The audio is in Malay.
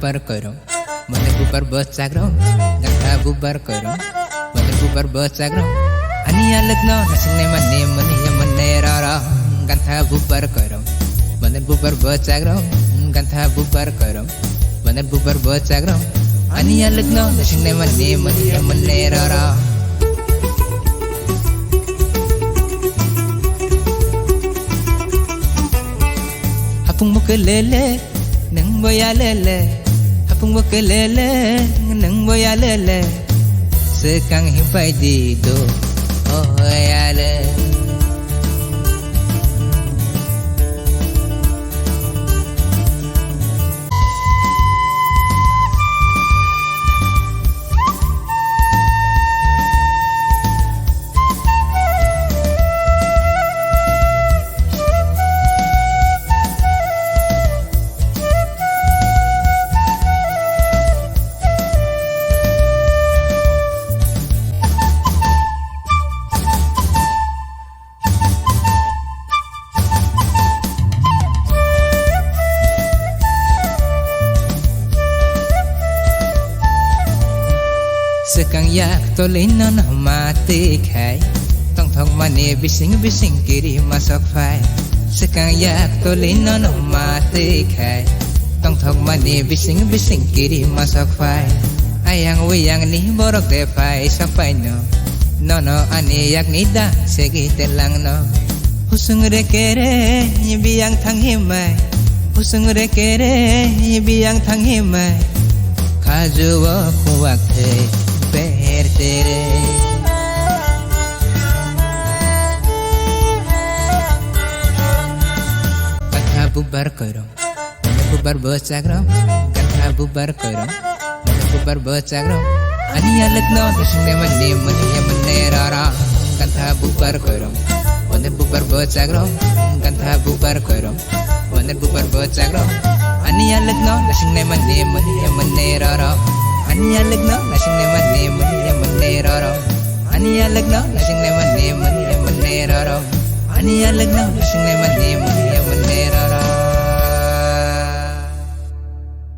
bubar korong Mana bubar bercagrong Gantha bubar korong Mana bubar bercagrong Ani alagno nasine mane mane mane rara Gantha bubar korong Mana bubar bercagrong Gantha bubar korong Mana bubar bercagrong Ani alagno nasine mane mane mane rara Hapung mukelele nang boya lele Hapung mukelele nang boya lele Sekang himpai di do oh ya le Sekang yak tolino no mati khai Tong thong mani bising bising kiri masok phai Sekang yak tolino no mati khai Tong thong mani bising bising kiri masok phai Ayang wiyang ni borok de phai sapai no No no ani yak ni da segi telang no Husung re kere biyang thang himai Husung re kere biyang thang himai Khaju wo kuwak the पैर तेरे Gantha bubar korong Mana bubar bercagrong Gantha bubar korong Mana bubar bercagrong Ani alagno nasine mane mane mane rara Gantha bubar korong Mana bubar bercagrong Gantha bubar korong Mana bubar bercagrong Ani alagno nasine mane mane mane rara Ani alagno nasine mane mane mane rara Ani alagno nasine mane mane mane rara Ani alagno nasine mane